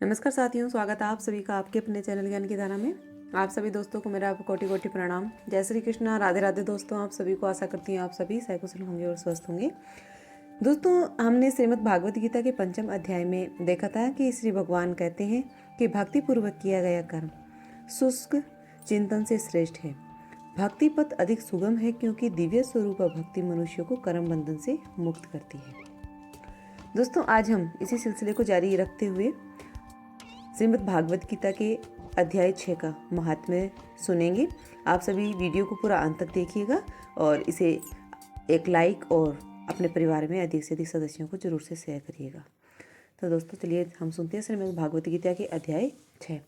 नमस्कार साथियों, स्वागत है आप सभी का आपके अपने चैनल ज्ञान की धारा में। आप सभी दोस्तों को मेरा कोटि कोटि प्रणाम। जय श्री कृष्णा, राधे राधे दोस्तों। आप सभी को आशा करती हूँ आप सभी सकुशल होंगे और स्वस्थ होंगे। दोस्तों, हमने श्रीमद् भागवत गीता के 5वें अध्याय में देखा था कि श्री भगवान कहते हैं कि भक्ति पूर्वक किया गया कर्म शुष्क चिंतन से श्रेष्ठ है। भक्ति पथ अधिक सुगम है क्योंकि दिव्य स्वरूप भक्ति मनुष्य को कर्म बंधन से मुक्त करती है। दोस्तों, आज हम इसी सिलसिले को जारी रखते हुए श्रीमद् भागवत गीता के अध्याय 6 का महात्म्य सुनेंगे। आप सभी वीडियो को पूरा अंत तक देखिएगा और इसे एक लाइक और अपने परिवार में अधिक से अधिक सदस्यों को जरूर से शेयर करिएगा। तो दोस्तों, चलिए हम सुनते हैं श्रीमद् भागवत गीता के अध्याय 6।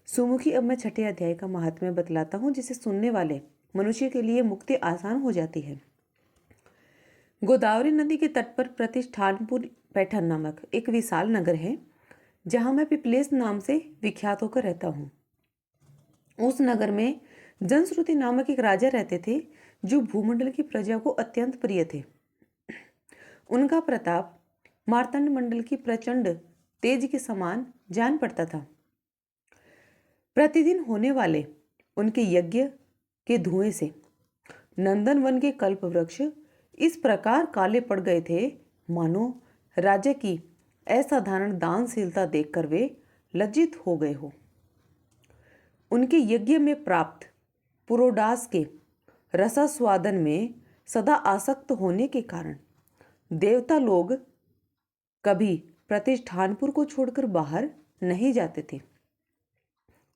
सुमुखी। अब मैं 6ठे अध्याय का महात्म्य बतलाता हूँ, जिसे सुनने वाले मनुष्य के लिए मुक्ति आसान हो जाती है। गोदावरी नदी के तट पर प्रतिष्ठानपुर पैठन नामक एक विशाल नगर है, जहां मैं पिपलेश नाम से विख्यात होकर रहता हूँ। उस नगर में जनश्रुति नामक एक राजा रहते थे, जो भूमंडल की प्रजा को अत्यंत प्रिय थे। उनका प्रताप मार्तंड मंडल की प्रचंड तेज के समान जान पड़ता था। प्रतिदिन होने वाले उनके यज्ञ के धुएं से नंदन वन के कल्प वृक्ष इस प्रकार काले पड़ गए थे, मानो राजा की असाधारण दानशीलता देखकर वे लज्जित हो गए हो। उनके यज्ञ में प्राप्त पुरोडास के रसास्वादन में सदा आसक्त होने के कारण देवता लोग कभी प्रतिष्ठानपुर को छोड़कर बाहर नहीं जाते थे।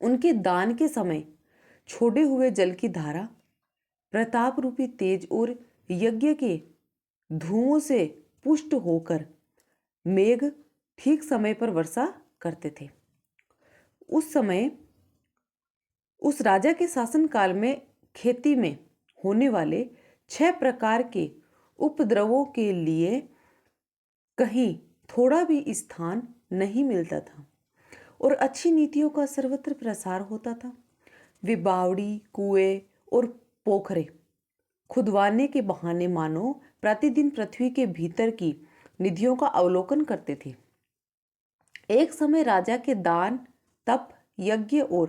उनके दान के समय छोड़े हुए जल की धारा प्रताप रूपी तेज और यज्ञ के धुओं से पुष्ट होकर मेघ ठीक समय पर वर्षा करते थे। उस समय उस राजा के शासनकाल में खेती में होने वाले 6 प्रकार के उपद्रवों के लिए कहीं थोड़ा भी स्थान नहीं मिलता था और अच्छी नीतियों का सर्वत्र प्रसार होता था। वे बावड़ी, कुएं और पोखरे खुदवाने के बहाने मानो प्रतिदिन पृथ्वी के भीतर की निधियों का अवलोकन करते थे। एक समय राजा के दान, तप, यज्ञ और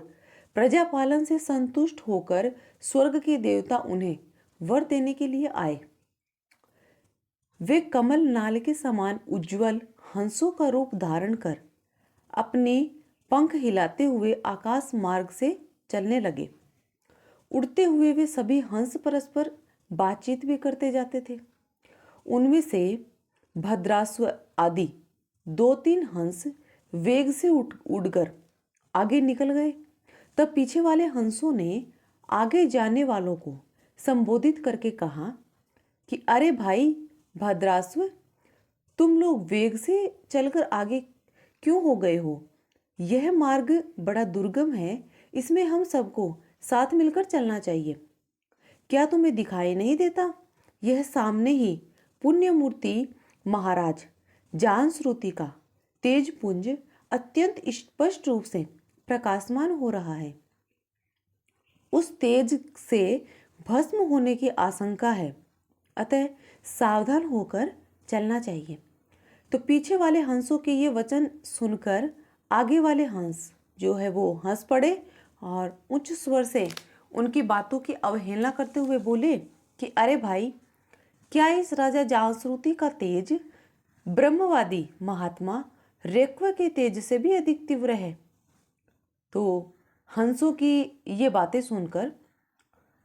प्रजापालन से संतुष्ट होकर स्वर्ग के देवता उन्हें वर देने के लिए आए। वे कमल नाल के समान उज्जवल हंसों का रूप धारण कर अपने पंख हिलाते हुए आकाश मार्ग से चलने लगे। उड़ते हुए वे सभी हंस परस्पर बातचीत भी करते जाते थे। उनमें से भद्रास्व आदि 2-3 हंस वेग से उड़कर आगे निकल गए। तब पीछे वाले हंसों ने आगे जाने वालों को संबोधित करके कहा कि अरे भाई भद्रास्व, तुम लोग वेग से चलकर आगे क्यों हो गए हो? यह मार्ग बड़ा दुर्गम है, इसमें हम सबको साथ मिलकर चलना चाहिए। क्या तुम्हें दिखाई नहीं देता? यह सामने ही पुण्य मूर्ति महाराज जानश्रुति का तेजपुंज अत्यंत स्पष्ट रूप से प्रकाशमान हो रहा है। उस तेज से भस्म होने की आशंका है, अतः सावधान होकर चलना चाहिए। तो पीछे वाले हंसों के ये वचन सुनकर आगे वाले हंस जो है वो हंस पड़े और उच्च स्वर से उनकी बातों की अवहेलना करते हुए बोले कि अरे भाई, क्या इस राजा जानश्रुति का तेज ब्रह्मवादी महात्मा रेक्व के तेज से भी अधिक तीव्र है? तो हंसों की ये बातें सुनकर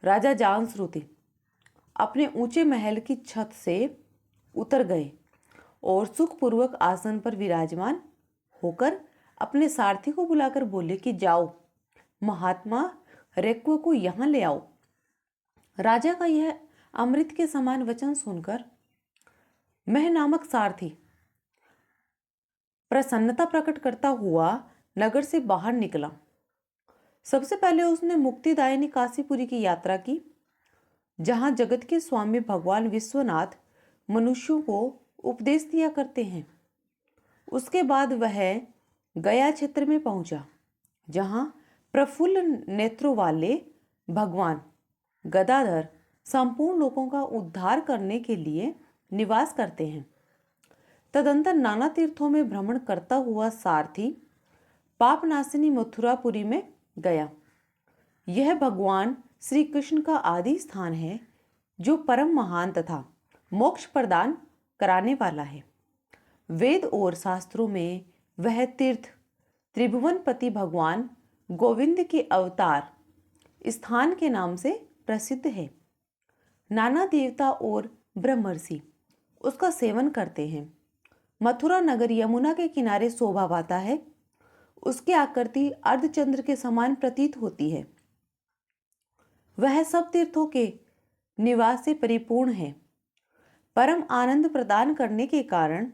राजा जानश्रुति अपने ऊंचे महल की छत से उतर गए और सुखपूर्वक आसन पर विराजमान होकर अपने सारथी को बुलाकर बोले कि जाओ, महात्मा रेक्व को यहाँ ले आओ। राजा का यह अमृत के समान वचन सुनकर मह नामक सारथी प्रसन्नता प्रकट करता हुआ नगर से बाहर निकला। सबसे पहले उसने मुक्तिदायिनी काशीपुरी की यात्रा की, जहां जगत के स्वामी भगवान विश्वनाथ मनुष्यों को उपदेश दिया करते हैं। उसके बाद वह गया क्षेत्र में पहुंचा, जहां प्रफुल्ल नेत्रों वाले भगवान गदाधर संपूर्ण लोगों का उद्धार करने के लिए निवास करते हैं। तदंतर नाना तीर्थों में भ्रमण करता हुआ सारथी पापनाशिनी मथुरापुरी में गया। यह भगवान श्री कृष्ण का आदि स्थान है, जो परम महान तथा मोक्ष प्रदान कराने वाला है। वेद और शास्त्रों में वह तीर्थ त्रिभुवनपति भगवान गोविंद के अवतार स्थान के नाम से प्रसिद्ध है। नाना देवता और ब्रह्मर्षि उसका सेवन करते हैं। मथुरा नगर यमुना के किनारे शोभा पाता है। उसकी आकृति अर्धचंद्र के समान प्रतीत होती है। वह सब तीर्थों के निवास से परिपूर्ण है। परम आनंद प्रदान करने के कारण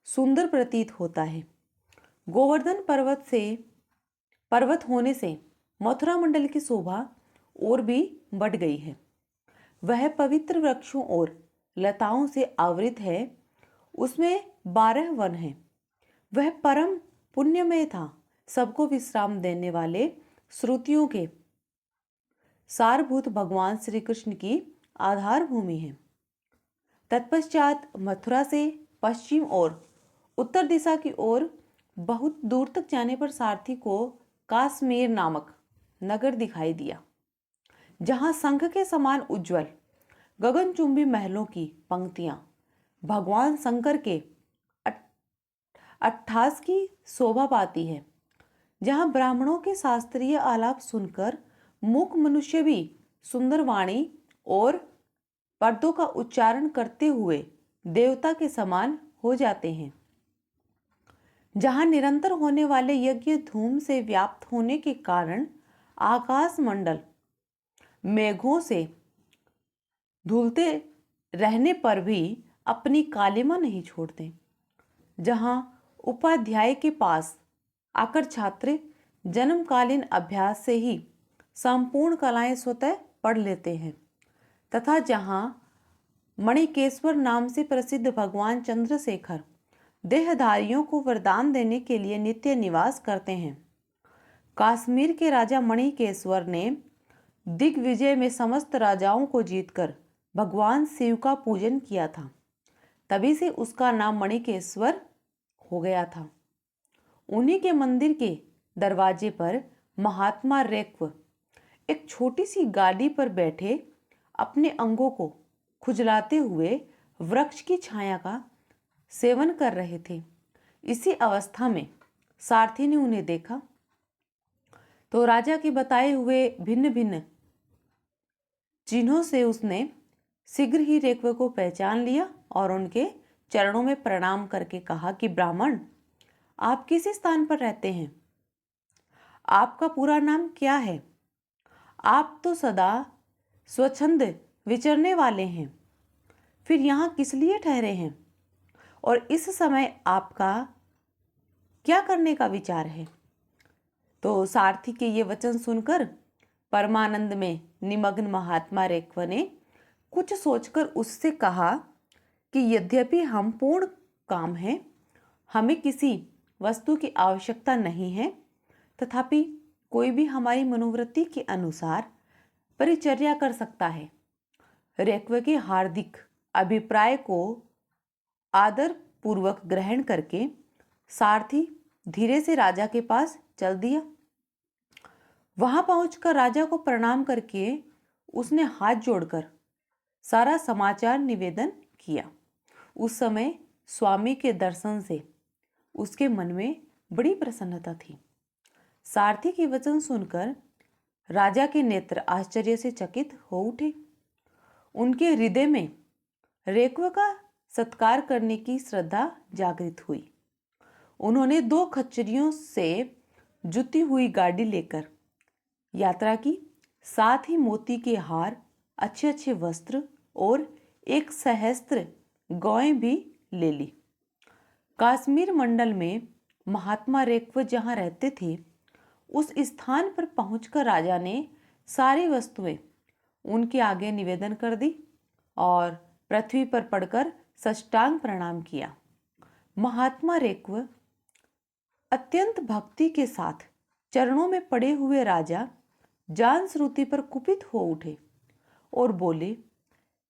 सुंदर प्रतीत होता है। गोवर्धन पर्वत होने से मथुरा मंडल की शोभा और भी बढ़ गई है। वह पवित्र वृक्षों और लताओं से आवृत है। उसमें 12 वन हैं। वह परम पुण्यमय था। सबको विश्राम देने वाले श्रुतियों के सारभूत भगवान श्री कृष्ण की आधार भूमि है। तत्पश्चात मथुरा से पश्चिम और उत्तर दिशा की ओर बहुत दूर तक जाने पर सारथी को काश्मीर नामक नगर दिखाई दिया, जहां शंख के समान उज्जवल गगनचुंबी महलों की पंक्तियां भगवान शंकर के अट्ठास की शोभा पाती है। जहां ब्राह्मणों के शास्त्रीय आलाप सुनकर मूक मनुष्य भी सुंदर वाणी और पदों का उच्चारण करते हुए देवता के समान हो जाते हैं। जहां निरंतर होने वाले यज्ञ धूम से व्याप्त होने के कारण आकाश मंडल मेघों से धुलते रहने पर भी अपनी कालिमा नहीं छोड़ते। जहां उपाध्याय के पास आकर छात्र जन्मकालीन अभ्यास से ही संपूर्ण कलाएं स्वतः पढ़ लेते हैं, तथा जहां मणिकेश्वर नाम से प्रसिद्ध भगवान चंद्रशेखर देहधारियों को वरदान देने के लिए नित्य निवास करते हैं। काश्मीर के राजा मणिकेश्वर ने दिग्विजय में समस्त राजाओं को जीतकर भगवान शिव का पूजन किया था। तभी से उसका नाम मणिकेश्वर हो गया था। उन्हीं के मंदिर के दरवाजे पर महात्मा रेक्व एक छोटी सी गाड़ी पर बैठे अपने अंगों को खुजलाते हुए वृक्ष की छाया का सेवन कर रहे थे। इसी अवस्था में सारथी ने उन्हें देखा तो राजा के बताए हुए भिन्न भिन्न चिन्हों से उसने शीघ्र ही रेक्व को पहचान लिया और उनके चरणों में प्रणाम करके कहा कि ब्राह्मण, आप किस स्थान पर रहते हैं? आपका पूरा नाम क्या है? आप तो सदा स्वच्छंद विचरने वाले हैं, फिर यहाँ किस लिए ठहरे हैं? और इस समय आपका क्या करने का विचार है? तो सारथी के ये वचन सुनकर परमानंद में निमग्न महात्मा रेक्व ने कुछ सोचकर उससे कहा कि यद्यपि हम पूर्ण काम हैं, हमें किसी वस्तु की आवश्यकता नहीं है, तथापि कोई भी हमारी मनोवृत्ति के अनुसार परिचर्या कर सकता है। रेक्व के हार्दिक अभिप्राय को आदर पूर्वक ग्रहण करके सारथी धीरे से राजा के पास चल दिया। वहां पहुंचकर राजा को प्रणाम करके उसने हाथ जोड़कर सारा समाचार निवेदन किया। उस समय स्वामी के दर्शन से उसके मन में बड़ी प्रसन्नता थी। सारथी के वचन सुनकर राजा के नेत्र आश्चर्य से चकित हो उठे। उनके हृदय में रेक्व का सत्कार करने की श्रद्धा जागृत हुई। उन्होंने 2 खच्चरियों से जुती हुई गाड़ी लेकर यात्रा की, साथ ही मोती के हार, अच्छे अच्छे वस्त्र और 1 सहस्त्र गौएं भी ले ली। काश्मीर मंडल में महात्मा रेक्व जहाँ रहते थे, उस स्थान पर पहुंचकर राजा ने सारी वस्तुएं उनके आगे निवेदन कर दी और पृथ्वी पर पड़कर साष्टांग प्रणाम किया। महात्मा रेक्व अत्यंत भक्ति के साथ चरणों में पड़े हुए राजा जान श्रुति पर कुपित हो उठे और बोले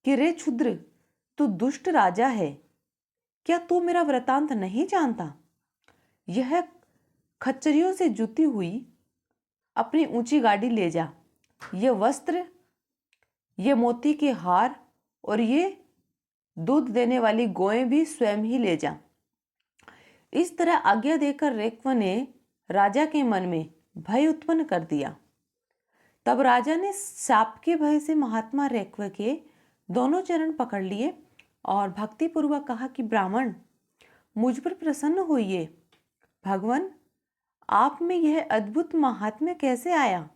कि रे क्षुद्र, तू दुष्ट राजा है, क्या तू मेरा वृतांत नहीं जानता? यह खच्चरियों से जुती हुई अपनी ऊंची गाड़ी ले जा, ये वस्त्र, ये मोती के हार और ये दूध देने वाली गौएं भी स्वयं ही ले जा। इस तरह आज्ञा देकर रेक्व ने राजा के मन में भय उत्पन्न कर दिया। तब राजा ने शाप के भय से महात्मा रेक्व के दोनों चरण पकड़ लिए और भक्तिपूर्वक कहा कि ब्राह्मण, मुझ पर प्रसन्न होइए। भगवान, आप में यह अद्भुत महात्म्य कैसे आया?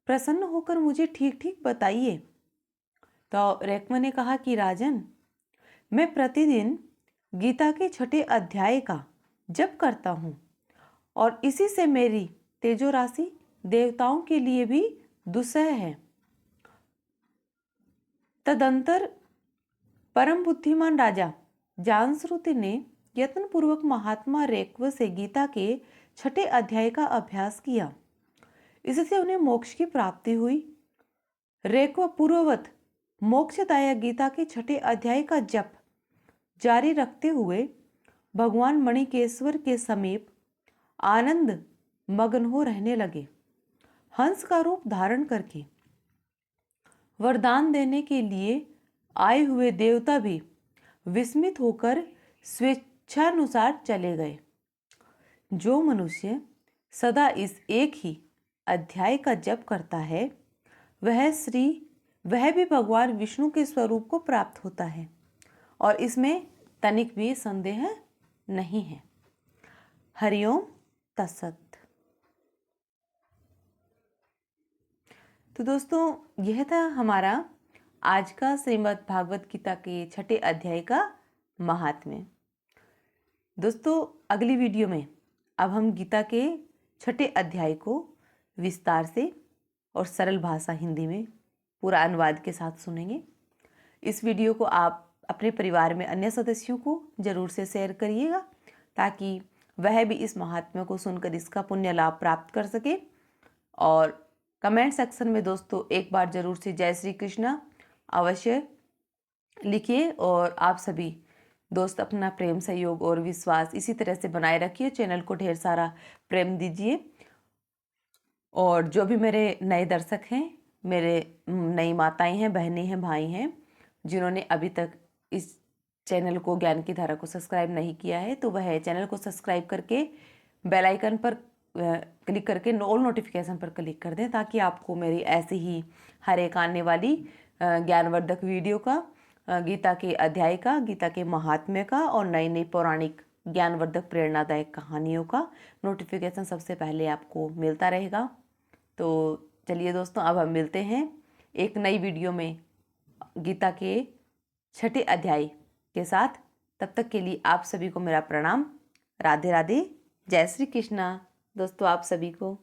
प्रसन्न होकर मुझे ठीक ठीक बताइए। तो रेक्व ने कहा कि राजन, मैं प्रतिदिन गीता के 6ठे अध्याय का जप करता हूँ और इसी से मेरी तेजो राशि देवताओं के लिए भी दुस्सह है। तदंतर परम बुद्धिमान राजा जांश्रुति ने यत्नपूर्वक महात्मा रेक्व से गीता के 6ठे अध्याय का अभ्यास किया। इससे उन्हें मोक्ष की प्राप्ति हुई। रेक्व पूर्ववत मोक्षदायक गीता के 6ठे अध्याय का जप जारी रखते हुए भगवान मणिकेश्वर के समीप आनंद मग्न हो रहने लगे। हंस का रूप धारण करके वरदान देने के लिए आए हुए देवता भी विस्मित होकर स्वेच्छानुसार चले गए। जो मनुष्य सदा इस एक ही अध्याय का जप करता है, वह भी भगवान विष्णु के स्वरूप को प्राप्त होता है और इसमें तनिक भी संदेह नहीं है। हरिओम तत्सत। तो दोस्तों, यह था हमारा आज का श्रीमद् भागवत गीता के 6ठे अध्याय का महात्म्य। दोस्तों, अगली वीडियो में अब हम गीता के 6ठे अध्याय को विस्तार से और सरल भाषा हिंदी में पूरा अनुवाद के साथ सुनेंगे। इस वीडियो को आप अपने परिवार में अन्य सदस्यों को जरूर से शेयर करिएगा ताकि वह भी इस महात्म्य को सुनकर इसका पुण्य लाभ प्राप्त कर सके। और कमेंट सेक्शन में दोस्तों एक बार जरूर से जय श्री कृष्णा अवश्य लिखिए और आप सभी दोस्त अपना प्रेम, सहयोग और विश्वास इसी तरह से बनाए रखिए। चैनल को ढेर सारा प्रेम दीजिए। और जो भी मेरे नए दर्शक हैं, मेरे नई माताएं हैं, बहनें हैं, भाई हैं, जिन्होंने अभी तक इस चैनल को ज्ञान की धारा को सब्सक्राइब नहीं किया है, तो वह चैनल को सब्सक्राइब करके बेल आइकन पर क्लिक करके ऑल नोटिफिकेशन पर क्लिक कर दें ताकि आपको मेरी ऐसी ही हर एक आने वाली ज्ञानवर्धक वीडियो का, गीता के अध्याय का, गीता के महात्म्य का और नई नई पौराणिक ज्ञानवर्धक प्रेरणादायक कहानियों का नोटिफिकेशन सबसे पहले आपको मिलता रहेगा। तो चलिए दोस्तों, अब हम मिलते हैं एक नई वीडियो में गीता के 6ठे अध्याय के साथ। तब तक के लिए आप सभी को मेरा प्रणाम। राधे राधे, जय श्री कृष्णा दोस्तों आप सभी को।